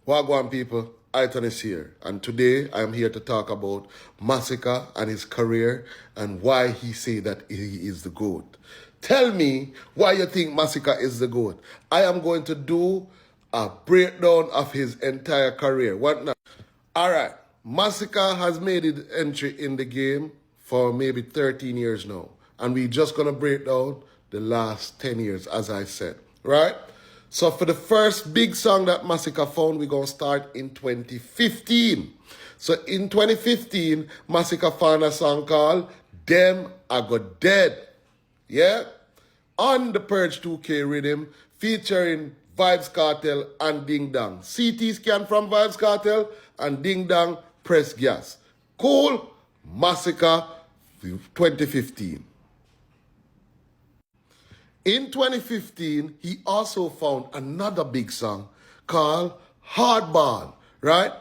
Wagwan people, ITANIST here, and today I am here to talk about Masicka and his career and why he say that he is the GOAT. Tell me why you think Masicka is the GOAT. I am going to do a breakdown of his entire career. What now? Alright, Masicka has made his entry in the game for maybe 13 years now, and we're just going to break down the last 10 years, as I said, right? So for the first big song that Masicka found, we're going to start in 2015. So in 2015, Masicka found a song called Them I Got Dead. Yeah? On the Purge 2K rhythm, featuring Vybz Kartel and Ding Dong. CT Scan from Vybz Kartel and Ding Dong Press Gas. Cool? Masicka 2015. In 2015, he also found another big song called Hardball, right?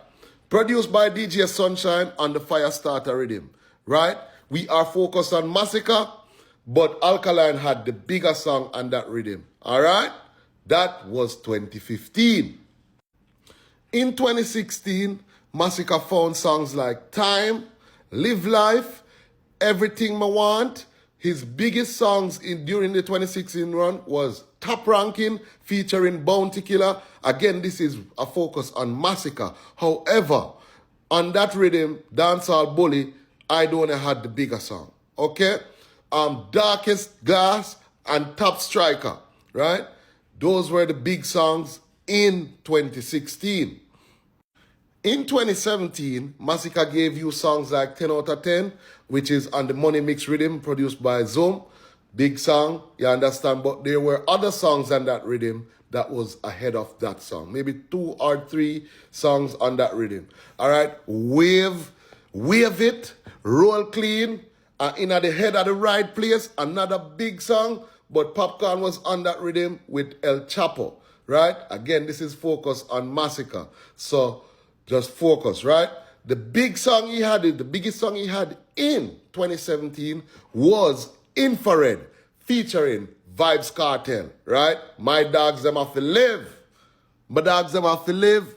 Produced by DJ Sunshine on the Firestarter rhythm, right? We are focused on Masicka, but Alkaline had the bigger song on that rhythm, all right? That was 2015. In 2016, Masicka found songs like Time, Live Life, Everything Me Want. His biggest songs during the 2016 run was Top Ranking featuring Bounty Killer. Again, this is a focus on Masicka. However, on that rhythm, Dancehall Bully, I Don't had the bigger song. Okay? Darkest Glass and Top Striker, right? Those were the big songs in 2016. In 2017, Masicka gave you songs like 10 out of 10, which is on the Money Mix rhythm produced by Zoom. Big song, you understand? But there were other songs on that rhythm that was ahead of that song. Maybe 2 or 3 songs on that rhythm. All right? Wave It, Roll Clean, In at the Head of the Right Place, another big song. But Popcorn was on that rhythm with El Chapo, right? Again, this is focused on Masicka. So just focus, right? The biggest song he had in 2017 was Infrared, featuring Vybz Kartel, right? My dogs, them have to live. My dogs, them have to live.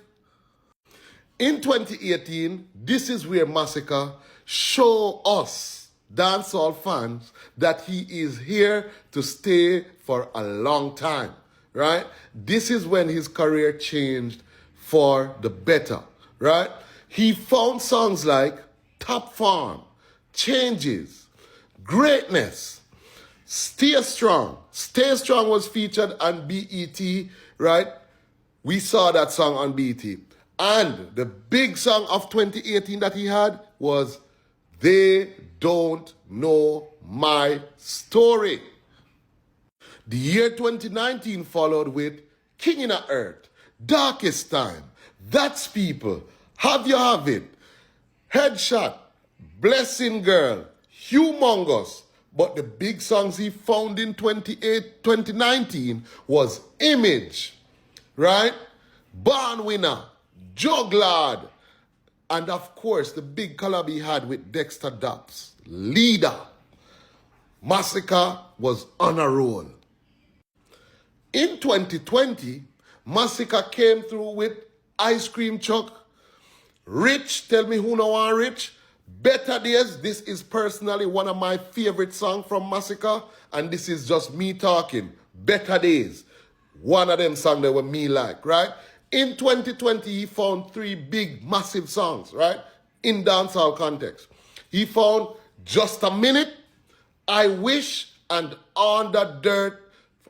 In 2018, this is where Masicka show us, dancehall fans, that he is here to stay for a long time, right? This is when his career changed for the better, right? He found songs like Top Farm, Changes, Greatness, Stay Strong. Stay Strong was featured on BET, right? We saw that song on BET. And the big song of 2018 that he had was They Don't Know My Story. The year 2019 followed with King in the Earth, Darkest Time, That's People, Have You Have It, Headshot, Blessing Girl, Humongous. But the big songs he found in 2019 was Image, right? Born Winner, Juglad, and of course the big collab he had with Dexter Daps, Leader. Masicka was on a roll. In 2020, Masicka came through with Ice Cream Truck, Rich, Tell Me Who No Want Rich, Better Days. This is personally one of my favorite songs from Masicka, and this is just me talking. Better Days. One of them songs that were me like, right? In 2020, he found 3 big, massive songs, right? In dancehall context. He found Just a Minute, I Wish, and On the Dirt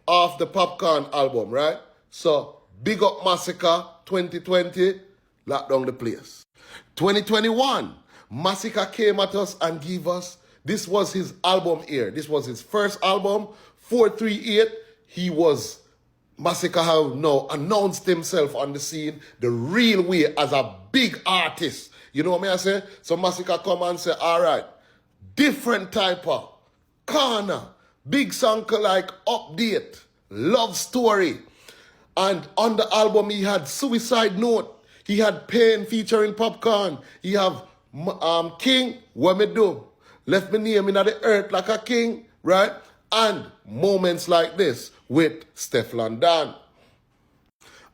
of the Popcorn album, right? So, big up Masicka 2020, lock down the place. 2021, Masicka came at us and gave us, this was his album year. This was his first album, 438. Masicka have now announced himself on the scene the real way as a big artist. You know what I say? So Masicka come and say, all right, different type of corner, big song like Update, Love Story. And on the album, he had Suicide Note. He had Pain featuring Popcorn. He have King, What Me Do, Left Me Name in the Earth Like a King, right? And Moments Like This with Steph London.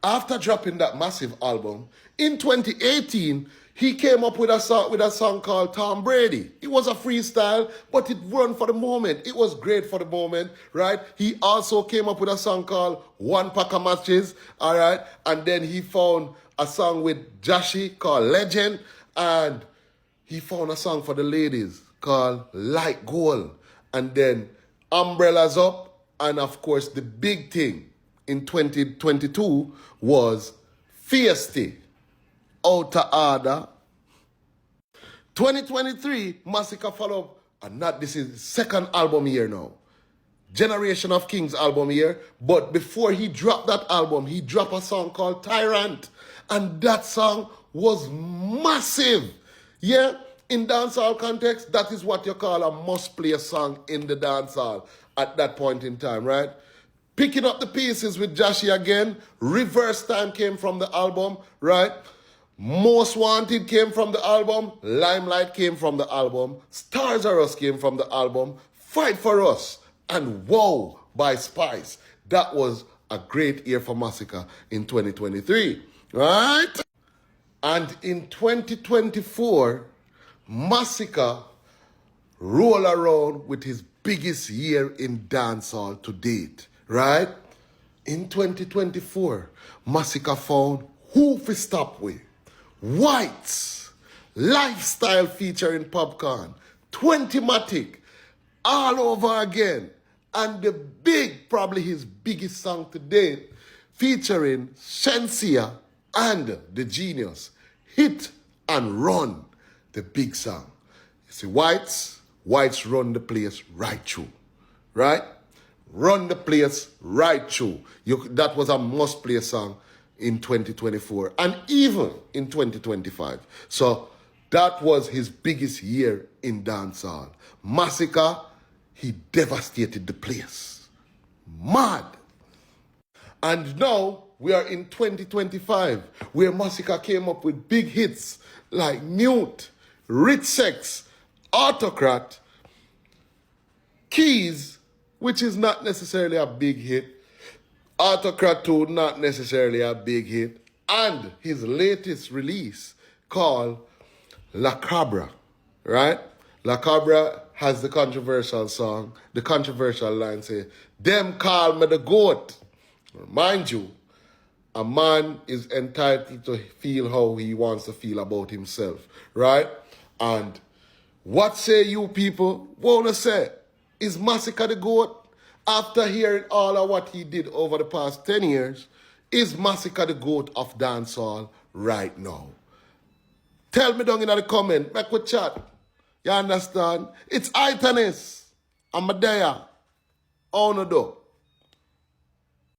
After dropping that massive album, in 2018, he came up with a song called Tom Brady. It was a freestyle, but it run for the moment. It was great for the moment, right? He also came up with a song called One Pack of Matches, all right? And then he found a song with Jashi called Legend, and he found a song for the ladies called Light Gold. And then Umbrellas Up, and of course the big thing in 2022 was Feisty, Outer Order. 2023, Masicka followed up, and not this is second album year now. Generation of Kings album year. But before he dropped that album, he dropped a song called Tyrant. And that song was massive. Yeah, in dancehall context, that is what you call a must-play song in the dancehall at that point in time, right? Picking up the pieces with Jashi again. Reverse Time came from the album, right? Most Wanted came from the album. Limelight came from the album. Stars Are Us came from the album. Fight For Us and Wow by Spice. That was a great year for Masicka in 2023, right? And in 2024, Masicka roll around with his biggest year in dancehall to date, right? In 2024, Masicka found Who Fi Stop With, Whites, Lifestyle featuring Popcorn, 20matic, all over again. And the big, probably his biggest song to date, featuring Shensia and The Genius, Hit and Run, the big song. You see, Whites run the place right through, right? Run the place right through. That was a must-play song in 2024 and even in 2025. So that was his biggest year in dancehall. Masicka, he devastated the place. Mad. And now we are in 2025, where Masicka came up with big hits like Mute, Rich Sex, Autocrat, Keys, which is not necessarily a big hit, Autocrat 2, not necessarily a big hit, and his latest release called La Cabra, right? La Cabra has the controversial song, the controversial line say, "Them call me the GOAT." Mind you, a man is entitled to feel how he wants to feel about himself, right? And what say you people wanna say? Is Masicka the GOAT? After hearing all of what he did over the past 10 years, is Masicka the GOAT of dancehall right now? Tell me down in the comment, make we chat. You understand? It's ITANIST. I'm a there. Oh no do.